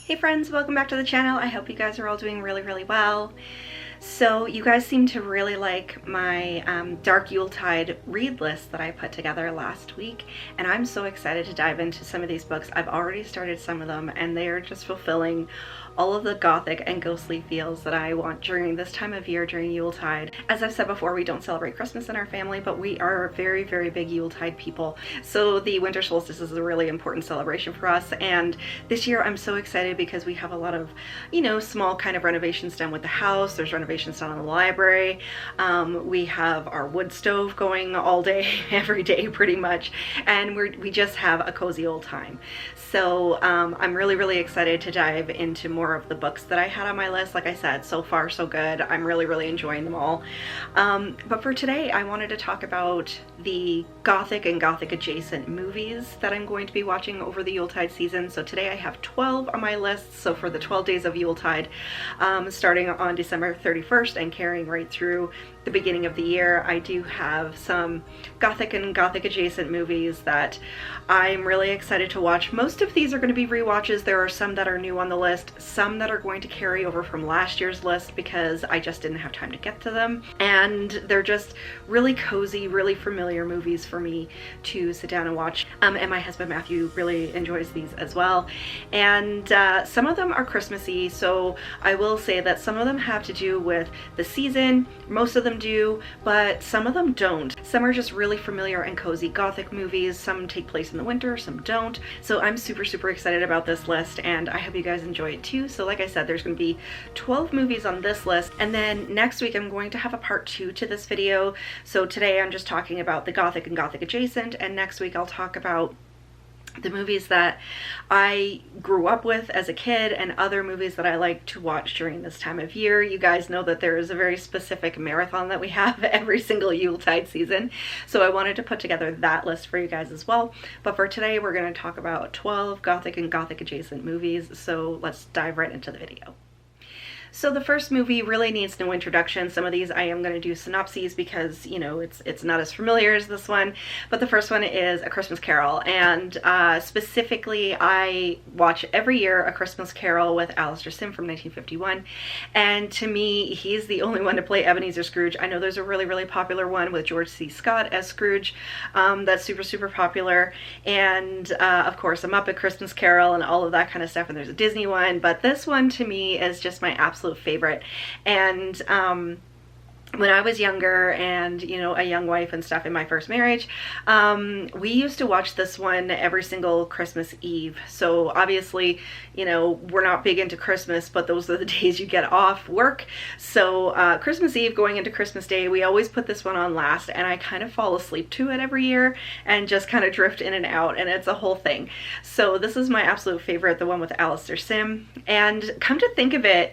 Hey friends, welcome back to the channel. I hope you guys are all doing really well. So you guys seem to really like my dark Yuletide read list that I put together last week, and I'm so excited to dive into some of these books. I've already started some of them and they are just fulfilling all of the gothic and ghostly feels that I want during this time of year, during Yuletide. As I've said before, we don't celebrate Christmas in our family, but we are very big Yuletide people. So the winter solstice is a really important celebration for us, and this year I'm so excited because we have a lot of, you know, small kind of renovations done with the house. There's renovations done in the library. We have our wood stove going all day, every day pretty much, and we just have a cozy old time. So I'm really excited to dive into more of the books that I had on my list. Like I said, so far so good. I'm really enjoying them all. But for today, I wanted to talk about the gothic and gothic adjacent movies that I'm going to be watching over the Yuletide season. So today I have 12 on my list. So for the 12 days of Yuletide, starting on December 31st and carrying right through the beginning of the year, I do have some gothic and gothic adjacent movies that I'm really excited to watch. Most of these are going to be rewatches. There are some that are new on the list, some that are going to carry over from last year's list because I just didn't have time to get to them, and they're just really cozy, really familiar movies for me to sit down and watch. And my husband Matthew really enjoys these as well, and some of them are Christmassy, so I will say that some of them have to do with the season. Most of them do, but some of them don't. Some are just really familiar and cozy gothic movies. Some take place in the winter, some don't. So I'm super excited about this list, and I hope you guys enjoy it too. So like I said, there's going to be 12 movies on this list, and then next week I'm going to have a part 2 to this video. So today I'm just talking about the gothic and gothic adjacent, and next week I'll talk about the movies that I grew up with as a kid and other movies that I like to watch during this time of year. You guys know that there is a very specific marathon that we have every single Yuletide season, so I wanted to put together that list for you guys as well. But for today, we're going to talk about 12 gothic and gothic adjacent movies, so let's dive right into the video. So the first movie really needs no introduction. Some of these I am going to do synopses because, you know, it's not as familiar as this one. But the first one is A Christmas Carol, and specifically I watch every year A Christmas Carol with Alastair Sim from 1951, and to me he's the only one to play Ebenezer Scrooge. I know there's a really popular one with George C. Scott as Scrooge that's super popular, and of course A Muppet Christmas Carol and all of that kind of stuff, and there's a Disney one, but this one to me is just my absolute favorite. And when I was younger and, you know, a young wife and stuff in my first marriage, we used to watch this one every single Christmas Eve. So obviously, you know, we're not big into Christmas, but those are the days you get off work. So Christmas Eve going into Christmas Day, we always put this one on last, and I kind of fall asleep to it every year and just kind of drift in and out, and it's a whole thing. So this is my absolute favorite, the one with Alastair Sim. And come to think of it,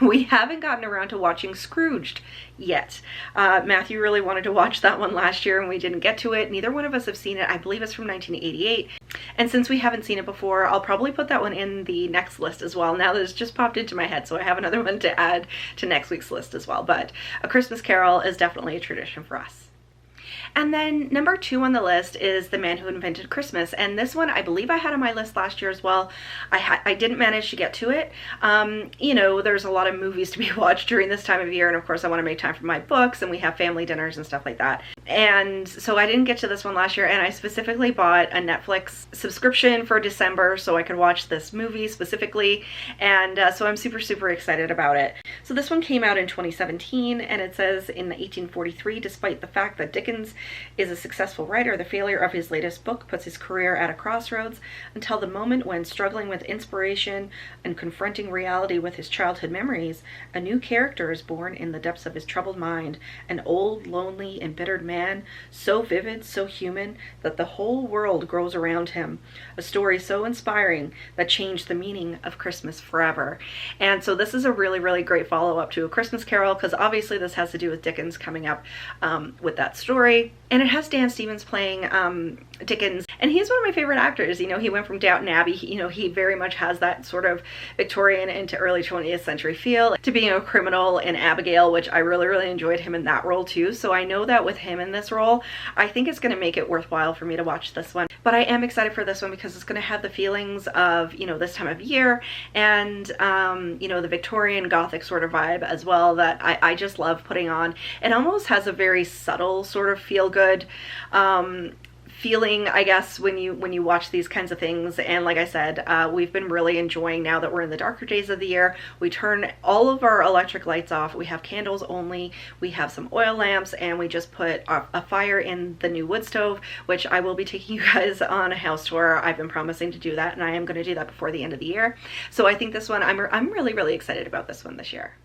we haven't gotten around to watching Scrooged yet. Matthew really wanted to watch that one last year and we didn't get to it. Neither one of us have seen it. I believe it's from 1988. And since we haven't seen it before, I'll probably put that one in the next list as well. Now that it's just popped into my head, so I have another one to add to next week's list as well. But A Christmas Carol is definitely a tradition for us. And then number 2 on the list is The Man Who Invented Christmas, and this one I believe I had on my list last year as well. I didn't manage to get to it. You know, there's a lot of movies to be watched during this time of year, and of course I want to make time for my books, and we have family dinners and stuff like that. And so I didn't get to this one last year, and I specifically bought a Netflix subscription for December so I could watch this movie specifically, and so I'm super excited about it. So this one came out in 2017, and it says in 1843, despite the fact that Dickens is a successful writer, the failure of his latest book puts his career at a crossroads until the moment when, struggling with inspiration and confronting reality with his childhood memories, a new character is born in the depths of his troubled mind, an old, lonely, embittered man, so vivid, so human, that the whole world grows around him. A story so inspiring that changed the meaning of Christmas forever. And so this is a really great follow-up to A Christmas Carol, because obviously this has to do with Dickens coming up with that story. And it has Dan Stevens playing Dickens, and he's one of my favorite actors. You know, he went from Downton Abbey, you know, he very much has that sort of Victorian into early 20th century feel, to being a criminal in Abigail, which I really enjoyed him in that role too. So I know that with him in this role, I think it's going to make it worthwhile for me to watch this one. But I am excited for this one because it's going to have the feelings of, you know, this time of year, and you know, the Victorian Gothic sort of vibe as well that I just love putting on. It almost has a very subtle sort of feel good feeling, I guess, when you watch these kinds of things. And like I said, we've been really enjoying, now that we're in the darker days of the year, we turn all of our electric lights off, we have candles only, we have some oil lamps, and we just put a fire in the new wood stove, which I will be taking you guys on a house tour. I've been promising to do that, and I am going to do that before the end of the year. So I think this one, I'm really excited about this one this year.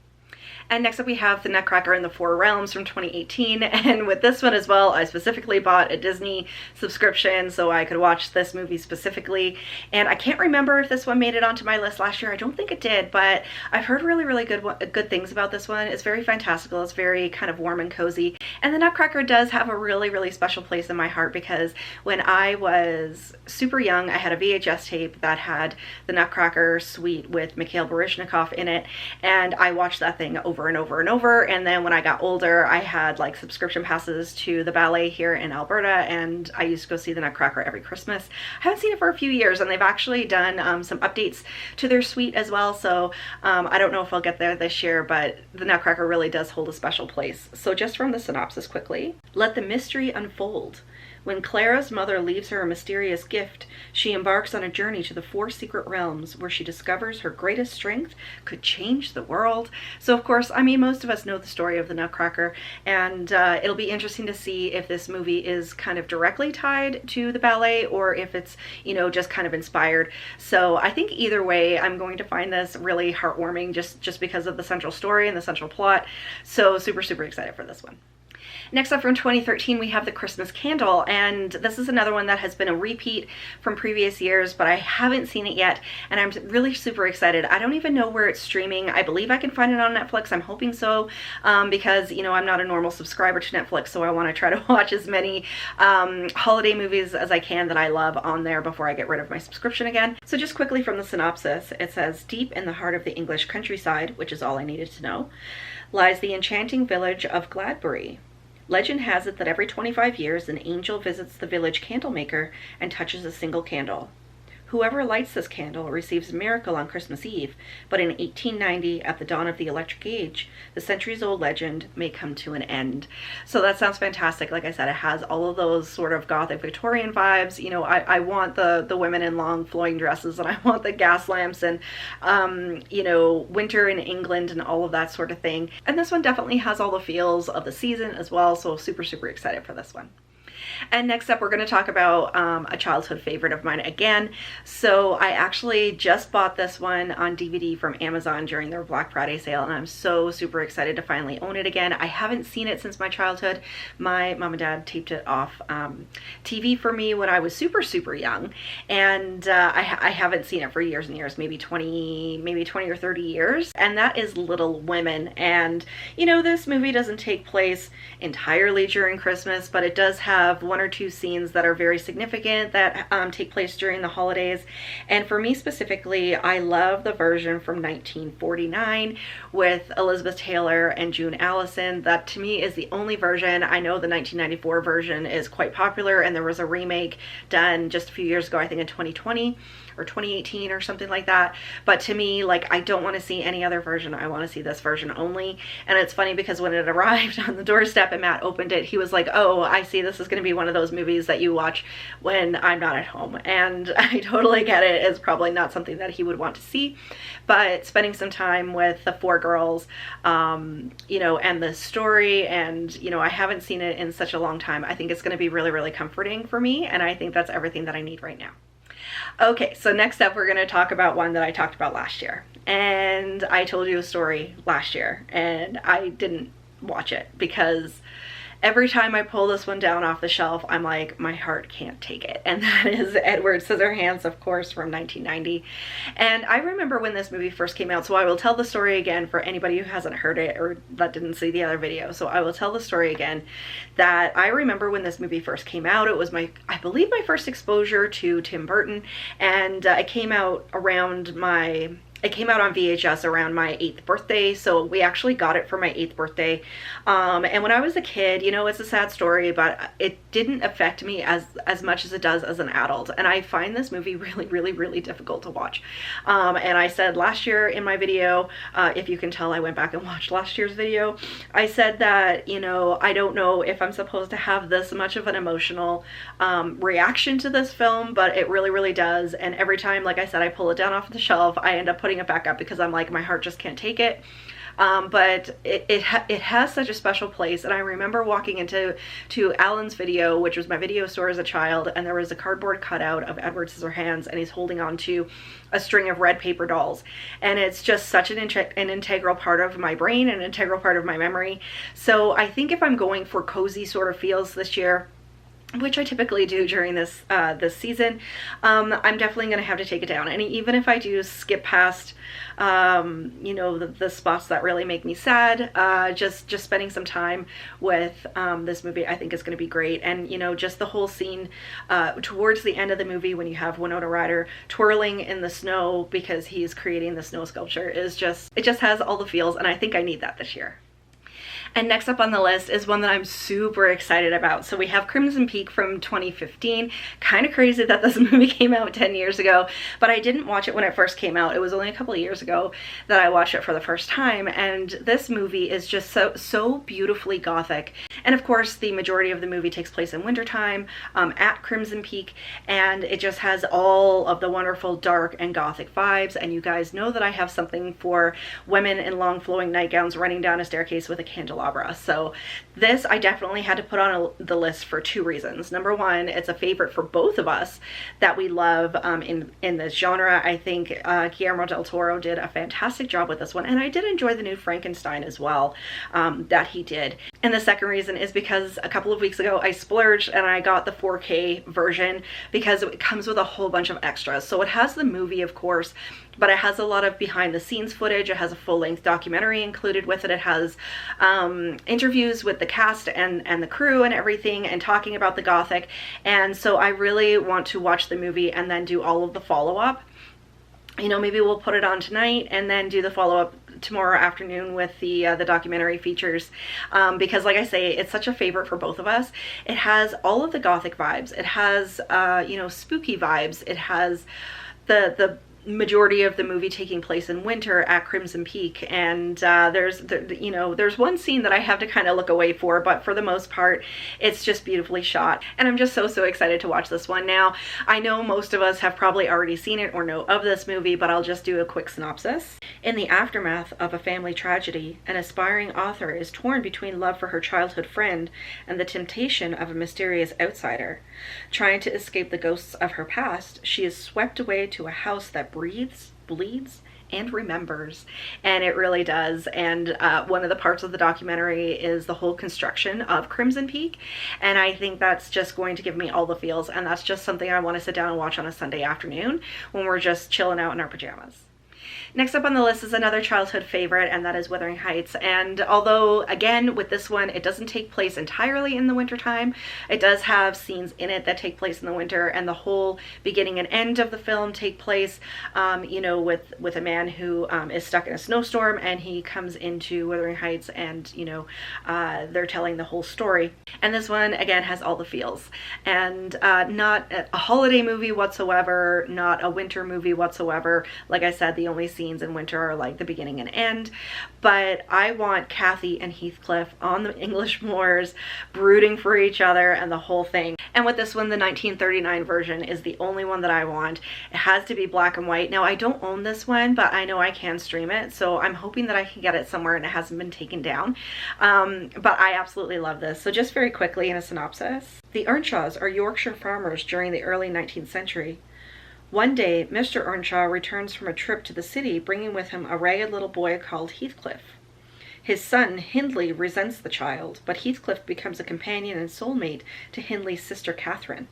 And next up we have The Nutcracker in the Four Realms from 2018, and with this one as well, I specifically bought a Disney subscription so I could watch this movie specifically. And I can't remember if this one made it onto my list last year. I don't think it did, but I've heard really good things about this one. It's very fantastical, it's very kind of warm and cozy, and The Nutcracker does have a really special place in my heart because when I was super young, I had a VHS tape that had The Nutcracker suite with Mikhail Baryshnikov in it, and I watched that thing over and over. And then when I got older, I had like subscription passes to the ballet here in Alberta, and I used to go see The Nutcracker every Christmas. I haven't seen it for a few years, and they've actually done some updates to their suite as well, so I don't know if I'll get there this year, but The Nutcracker really does hold a special place. So just from the synopsis quickly: let the mystery unfold. When Clara's mother leaves her a mysterious gift, she embarks on a journey to the four secret realms where she discovers her greatest strength could change the world. So of course, I mean, most of us know the story of the Nutcracker, and it'll be interesting to see if this movie is kind of directly tied to the ballet or if it's, you know, just kind of inspired. So I think either way, I'm going to find this really heartwarming just because of the central story and the central plot. So super excited for this one. Next up from 2013, we have The Christmas Candle, and this is another one that has been a repeat from previous years, but I haven't seen it yet, and I'm really super excited. I don't even know where it's streaming. I believe I can find it on Netflix. I'm hoping so, because, you know, I'm not a normal subscriber to Netflix, so I want to try to watch as many holiday movies as I can that I love on there before I get rid of my subscription again. So just quickly from the synopsis, it says, deep in the heart of the English countryside, which is all I needed to know, lies the enchanting village of Gladbury. Legend has it that every 25 years an angel visits the village candlemaker and touches a single candle. Whoever lights this candle receives a miracle on Christmas Eve, but in 1890, at the dawn of the electric age, the centuries-old legend may come to an end. So that sounds fantastic. Like I said, it has all of those sort of Gothic Victorian vibes. You know, I want the women in long flowing dresses, and I want the gas lamps, and you know, winter in England and all of that sort of thing. And this one definitely has all the feels of the season as well, so super excited for this one. And next up, we're going to talk about a childhood favorite of mine again. So I actually just bought this one on DVD from Amazon during their Black Friday sale, and I'm so super excited to finally own it again. I haven't seen it since my childhood. My mom and dad taped it off TV for me when I was super young, and I haven't seen it for years and years, maybe 20 or 30 years, and that is Little Women. And you know, this movie doesn't take place entirely during Christmas, but it does have one or two scenes that are very significant that take place during the holidays. And for me specifically, I love the version from 1949 with Elizabeth Taylor and June Allison. That to me is the only version. I know the 1994 version is quite popular, and there was a remake done just a few years ago, I think in 2020 or 2018 or something like that. But to me, like, I don't want to see any other version. I want to see this version only. And it's funny because when it arrived on the doorstep and Matt opened it, he was like, oh, I see, this is going to be one of those movies that you watch when I'm not at home. And I totally get it. It's probably not something that he would want to see, but spending some time with the four girls, you know, and the story, and, you know, I haven't seen it in such a long time. I think it's going to be really comforting for me, and I think that's everything that I need right now. Okay, so next up we're going to talk about one that I talked about last year, and I told you a story last year and I didn't watch it because every time I pull this one down off the shelf, I'm like, my heart can't take it. And that is Edward Scissorhands, of course, from 1990. And I remember when this movie first came out, so I will tell the story again for anybody who hasn't heard it or that didn't see the other video. So I will tell the story again, that I remember when this movie first came out, it was I believe my first exposure to Tim Burton, and it came out on VHS around my 8th birthday, so we actually got it for my 8th birthday. And when I was a kid, you know, it's a sad story, but it didn't affect me as much as it does as an adult. And I find this movie really, really, really difficult to watch. And I said last year in my video, if you can tell, I went back and watched last year's video, I said that, you know, I don't know if I'm supposed to have this much of an emotional reaction to this film, but it really, really does. And every time, like I said, I pull it down off the shelf, I end up putting it back up because I'm like, my heart just can't take it. But it has such a special place. And I remember walking into Alan's video, which was my video store as a child, and there was a cardboard cutout of Edward Scissorhands, and he's holding on to a string of red paper dolls. And it's just such an integral part of my brain, an integral part of my memory. So I think if I'm going for cozy sort of feels this year, which I typically do during this season, I'm definitely going to have to take it down. And even if I do skip past, you know, the spots that really make me sad, just spending some time with this movie, I think is going to be great. And, you know, just the whole scene towards the end of the movie when you have Winona Ryder twirling in the snow because he's creating the snow sculpture is just, it just has all the feels, and I think I need that this year. And next up on the list is one that I'm super excited about. So we have Crimson Peak from 2015. Kind of crazy that this movie came out 10 years ago, but I didn't watch it when it first came out. It was only a couple of years ago that I watched it for the first time. And this movie is just so beautifully gothic. And of course, the majority of the movie takes place in wintertime at Crimson Peak. And it just has all of the wonderful dark and gothic vibes. And you guys know that I have something for women in long flowing nightgowns running down a staircase with a candelabra. So this I definitely had to put on the list for two reasons. Number one, it's a favorite for both of us that we love in this genre. I think Guillermo del Toro did a fantastic job with this one, and I did enjoy the new Frankenstein as well that he did. And the second reason is because a couple of weeks ago I splurged and I got the 4K version because it comes with a whole bunch of extras. So it has the movie, of course, but it has a lot of behind the scenes footage. It has a full-length documentary included with it. It has interviews with the cast and the crew and everything, and talking about the Gothic. And so I really want to watch the movie and then do all of the follow-up. You know, maybe we'll put it on tonight and then do the follow-up tomorrow afternoon with the documentary features, because like I say, it's such a favorite for both of us. It has all of the Gothic vibes. It has you know, spooky vibes. It has the majority of the movie taking place in winter at Crimson Peak, and you know, there's one scene that I have to kind of look away for, but for the most part it's just beautifully shot, and I'm just so excited to watch this one. Now, I know most of us have probably already seen it or know of this movie, but I'll just do a quick synopsis. In the aftermath of a family tragedy, an aspiring author is torn between love for her childhood friend and the temptation of a mysterious outsider. Trying to escape the ghosts of her past, she is swept away to a house that breathes, bleeds, and remembers. And it really does. And one of the parts of the documentary is the whole construction of Crimson Peak, and I think that's just going to give me all the feels, and that's just something I want to sit down and watch on a Sunday afternoon when we're just chilling out in our pajamas. Next up on the list is another childhood favorite, and that is Wuthering Heights. And although, again, with this one, it doesn't take place entirely in the wintertime, it does have scenes in it that take place in the winter, and the whole beginning and end of the film take place, you know, with a man who is stuck in a snowstorm, and he comes into Wuthering Heights, and, you know, they're telling the whole story. And this one, again, has all the feels. And not a holiday movie whatsoever, not a winter movie whatsoever. Like I said, the only scenes in winter are like the beginning and end, but I want Kathy and Heathcliff on the English moors brooding for each other and the whole thing. And with this one, the 1939 version is the only one that I want. It has to be black and white. Now, I don't own this one, but I know I can stream it, so I'm hoping that I can get it somewhere and it hasn't been taken down. But I absolutely love this. So just very quickly in a synopsis. The Earnshaws are Yorkshire farmers during the early 19th century. One day, Mr. Earnshaw returns from a trip to the city, bringing with him a ragged little boy called Heathcliff. His son, Hindley, resents the child, but Heathcliff becomes a companion and soulmate to Hindley's sister, Catherine.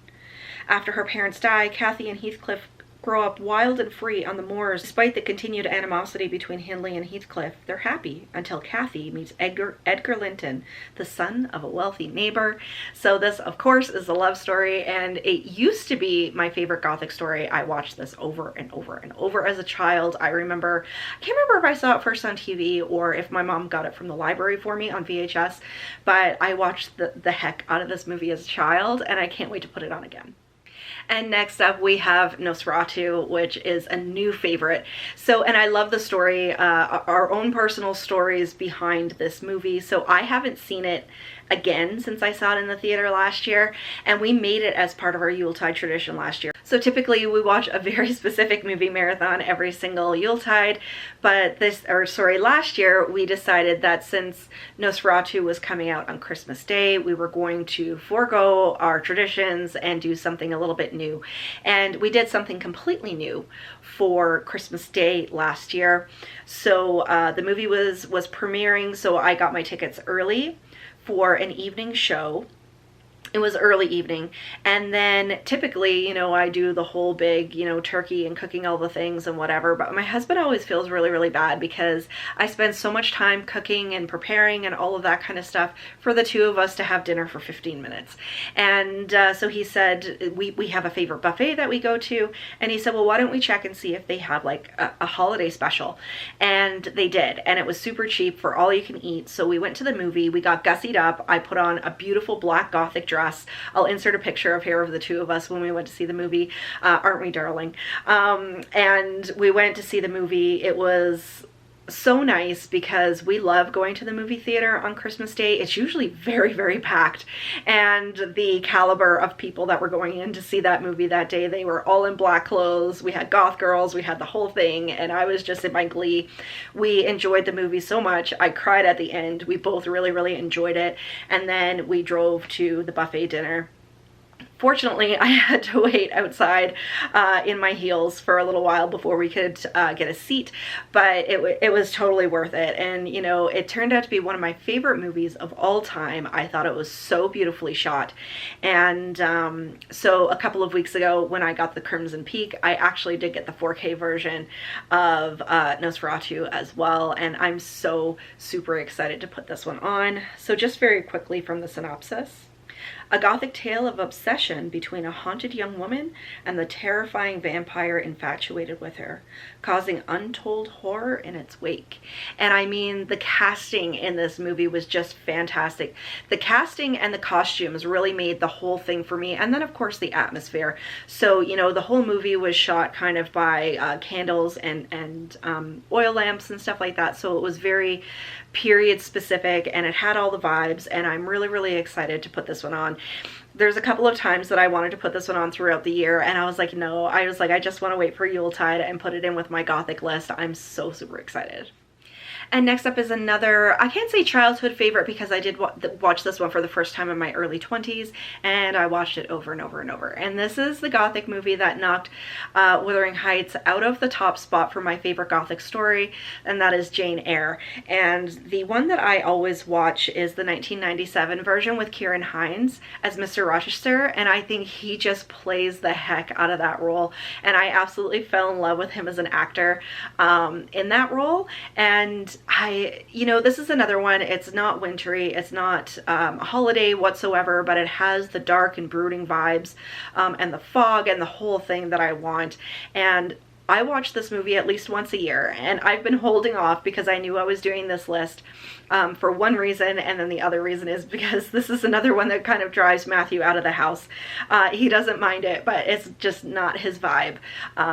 After her parents die, Cathy and Heathcliff grow up wild and free on the moors. Despite the continued animosity between Hindley and Heathcliff, they're happy until Cathy meets Edgar Linton, the son of a wealthy neighbor. So this, of course, is a love story, and it used to be my favorite Gothic story. I watched this over and over and over as a child. I can't remember if I saw it first on TV or if my mom got it from the library for me on VHS, but I watched the heck out of this movie as a child, and I can't wait to put it on again. And next up we have Nosferatu, which is a new favorite. So, and I love the story, our own personal stories behind this movie. So I haven't seen it again since I saw it in the theater last year, and we made it as part of our Yuletide tradition last year. So typically we watch a very specific movie marathon every single Yuletide, but last year we decided that since Nosferatu was coming out on Christmas Day, we were going to forego our traditions and do something a little bit new. And we did something completely new for Christmas Day last year. So the movie was premiering, so I got my tickets early for an evening show. It was early evening, and then typically, you know, I do the whole big, you know, turkey and cooking all the things and whatever, but my husband always feels really, really bad because I spend so much time cooking and preparing and all of that kind of stuff for the two of us to have dinner for 15 minutes. And so he said, we have a favorite buffet that we go to, and he said, well, why don't we check and see if they have like a holiday special? And they did, and it was super cheap for all you can eat. So we went to the movie, we got gussied up, I put on a beautiful black Gothic dress. I'll insert a picture of here of the two of us when we went to see the movie. Aren't we, darling? And we went to see the movie. It was so nice because we love going to the movie theater on Christmas Day. It's usually very, very packed, and the caliber of people that were going in to see that movie that day, they were all in black clothes. We had goth girls, we had the whole thing, and I was just in my glee. We enjoyed the movie so much. I cried at the end. We both really, really enjoyed it, and then we drove to the buffet dinner. Fortunately, I had to wait outside in my heels for a little while before we could get a seat, but it was totally worth it. And, you know, it turned out to be one of my favorite movies of all time. I thought it was so beautifully shot. And so a couple of weeks ago when I got the Crimson Peak, I actually did get the 4K version of Nosferatu as well. And I'm so super excited to put this one on. So just very quickly from the synopsis. A Gothic tale of obsession between a haunted young woman and the terrifying vampire infatuated with her, causing untold horror in its wake. And I mean, the casting in this movie was just fantastic. The casting and the costumes really made the whole thing for me. And then, of course, the atmosphere. So, you know, the whole movie was shot kind of by candles and oil lamps and stuff like that. So it was very period specific, and it had all the vibes, and I'm really, really excited to put this one on. There's a couple of times that I wanted to put this one on throughout the year, and I was like, no, I just want to wait for Yuletide and put it in with my Gothic list. I'm so super excited. And next up is another, I can't say childhood favorite because I did watch this one for the first time in my early 20s, and I watched it over and over and over. And this is the Gothic movie that knocked Wuthering Heights out of the top spot for my favorite Gothic story, and that is Jane Eyre. And the one that I always watch is the 1997 version with Ciarán Hinds as Mr. Rochester, and I think he just plays the heck out of that role. And I absolutely fell in love with him as an actor in that role. And you know, this is another one. It's not wintry, it's not a holiday whatsoever, but it has the dark and brooding vibes and the fog and the whole thing that I want. And I watch this movie at least once a year, and I've been holding off because I knew I was doing this list for one reason, and then the other reason is because this is another one that kind of drives Matthew out of the house. He doesn't mind it, but it's just not his vibe.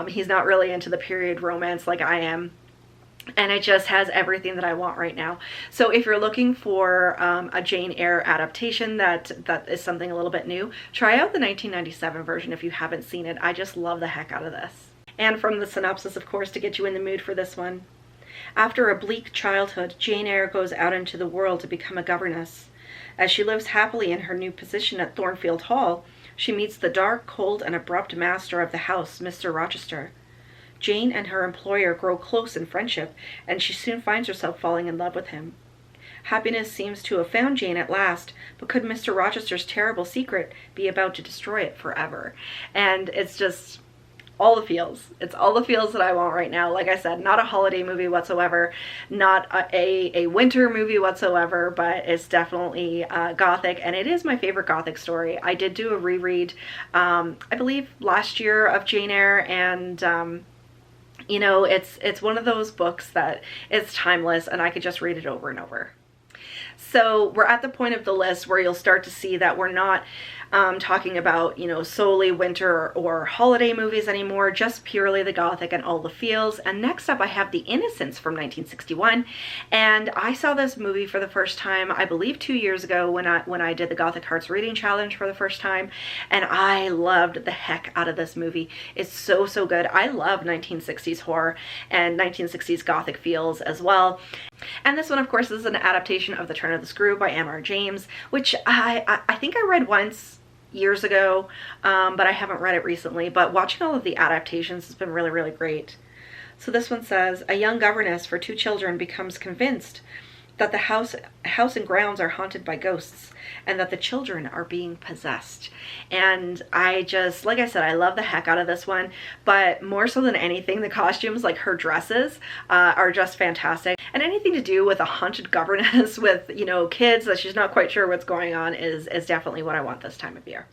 He's not really into the period romance like I am. And it just has everything that I want right now. So if you're looking for a Jane Eyre adaptation that is something a little bit new, try out the 1997 version if you haven't seen it. I just love the heck out of this. And from the synopsis, of course, to get you in the mood for this one. After a bleak childhood, Jane Eyre goes out into the world to become a governess. As she lives happily in her new position at Thornfield Hall, she meets the dark, cold, and abrupt master of the house, Mr. Rochester. Jane and her employer grow close in friendship, and she soon finds herself falling in love with him. Happiness seems to have found Jane at last, but could Mr. Rochester's terrible secret be about to destroy it forever? And it's just all the feels. It's all the feels that I want right now. Like I said, not a holiday movie whatsoever, not a winter movie whatsoever, but it's definitely Gothic, and it is my favorite Gothic story. I did do a reread, I believe last year, of Jane Eyre, and you know, it's one of those books that it's timeless, and I could just read it over and over. So we're at the point of the list where you'll start to see that we're not talking about, you know, solely winter or holiday movies anymore, just purely the Gothic and all the feels. And next up I have The Innocents from 1961, and I saw this movie for the first time, I believe 2 years ago, when I did the Gothic Hearts Reading Challenge for the first time, and I loved the heck out of this movie. It's so good. I love 1960s horror and 1960s Gothic feels as well. And this one, of course, is an adaptation of The Turn of the Screw by M.R. James, which I think I read once years ago, but I haven't read it recently. But watching all of the adaptations has been really great. So this one says, a young governess for 2 children becomes convinced that the house and grounds are haunted by ghosts, and that the children are being possessed. And I just, like I said, I love the heck out of this one, but more so than anything, the costumes, like her dresses, are just fantastic. And anything to do with a haunted governess with, you know, kids that she's not quite sure what's going on is definitely what I want this time of year.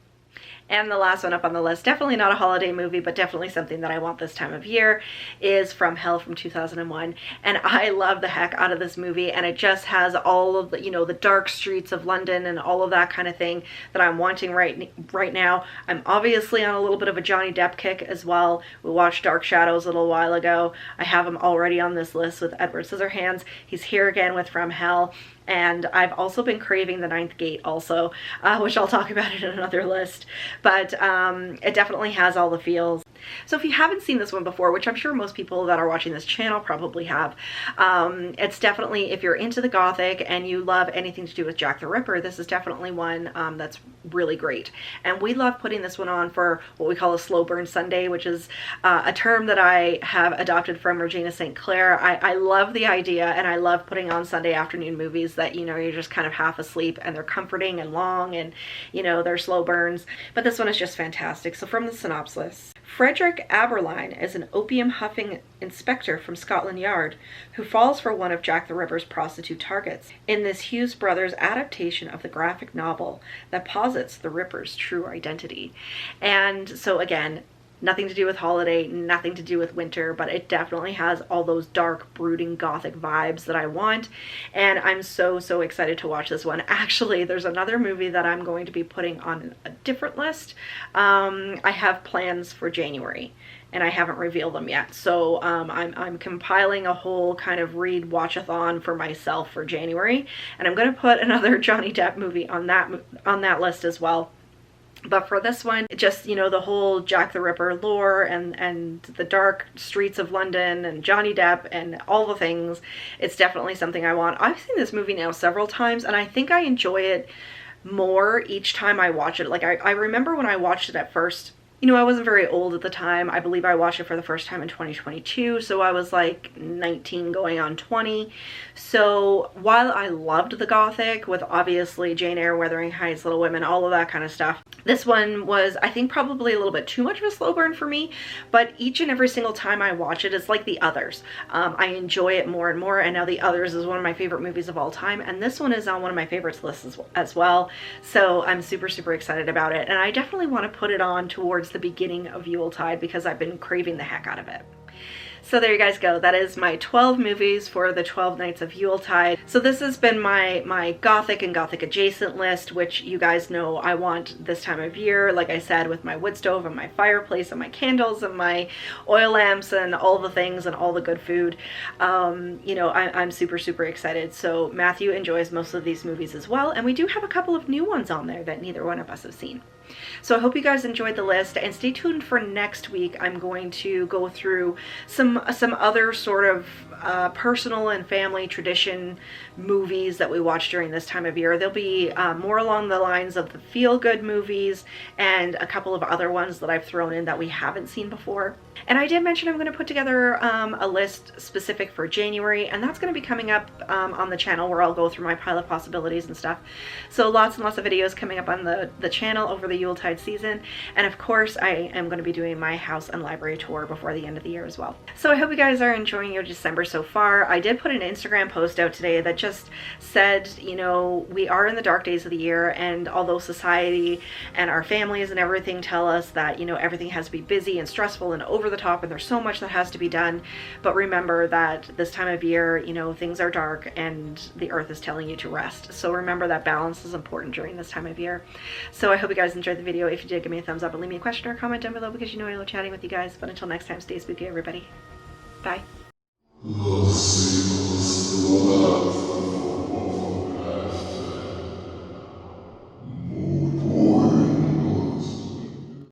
And the last one up on the list, definitely not a holiday movie, but definitely something that I want this time of year, is From Hell from 2001. And I love the heck out of this movie, and it just has all of the, you know, the dark streets of London and all of that kind of thing that I'm wanting right now. I'm obviously on a little bit of a Johnny Depp kick as well. We watched Dark Shadows a little while ago. I have him already on this list with Edward Scissorhands. He's here again with From Hell. And I've also been craving The Ninth Gate also, which I'll talk about in another list. But it definitely has all the feels. So if you haven't seen this one before, which I'm sure most people that are watching this channel probably have, it's definitely, if you're into the Gothic and you love anything to do with Jack the Ripper, this is definitely one that's really great. And we love putting this one on for what we call a slow burn Sunday, which is a term that I have adopted from Regina St. Clair. I love the idea, and I love putting on Sunday afternoon movies that, you know, you're just kind of half asleep, and they're comforting and long, and, you know, they're slow burns. But this one is just fantastic. So from the synopsis, Frederick Aberline is an opium-huffing inspector from Scotland Yard who falls for one of Jack the Ripper's prostitute targets in this Hughes Brothers adaptation of the graphic novel that posits the Ripper's true identity. And so again, nothing to do with holiday, nothing to do with winter, but it definitely has all those dark, brooding, Gothic vibes that I want. And I'm so excited to watch this one. Actually, there's another movie that I'm going to be putting on a different list. I have plans for January, and I haven't revealed them yet. So I'm compiling a whole kind of read watch-a-thon for myself for January, and I'm going to put another Johnny Depp movie on that list as well. But for this one, just, you know, the whole Jack the Ripper lore and the dark streets of London and Johnny Depp and all the things, it's definitely something I want. I've seen this movie now several times, and I think I enjoy it more each time I watch it. Like, I remember when I watched it at first, you know, I wasn't very old at the time. I believe I watched it for the first time in 2022, so I was like 19 going on 20. So while I loved the Gothic, with obviously Jane Eyre, Wuthering Heights, Little Women, all of that kind of stuff, this one was, I think, probably a little bit too much of a slow burn for me, but each and every single time I watch it, it's like The Others. I enjoy it more and more, and now The Others is one of my favorite movies of all time, and this one is on one of my favorites lists as well. So I'm super excited about it, and I definitely want to put it on towards the beginning of Yuletide because I've been craving the heck out of it. So there you guys go. That is my 12 movies for the 12 nights of Yuletide. So this has been my Gothic and Gothic adjacent list, which you guys know I want this time of year. Like I said, with my wood stove and my fireplace and my candles and my oil lamps and all the things and all the good food. You know, I'm super excited. So Matthew enjoys most of these movies as well. And we do have a couple of new ones on there that neither one of us have seen. So I hope you guys enjoyed the list, and stay tuned for next week. I'm going to go through some other sort of personal and family tradition movies that we watch during this time of year. There'll be more along the lines of the feel-good movies and a couple of other ones that I've thrown in that we haven't seen before. And I did mention I'm going to put together a list specific for January, and that's going to be coming up on the channel, where I'll go through my pile of possibilities and stuff. So lots and lots of videos coming up on the channel over the Yuletide season. And of course, I am going to be doing my house and library tour before the end of the year as well. So I hope you guys are enjoying your December so far. I did put an Instagram post out today that just said, you know, we are in the dark days of the year, and although society and our families and everything tell us that, you know, everything has to be busy and stressful and over the top and there's so much that has to be done, but remember that this time of year, you know, things are dark and the earth is telling you to rest. So remember that balance is important during this time of year. So I hope you guys enjoyed the video. If you did, give me a thumbs up and leave me a question or comment down below, because you know I love chatting with you guys. But until next time, stay spooky, everybody. Bye.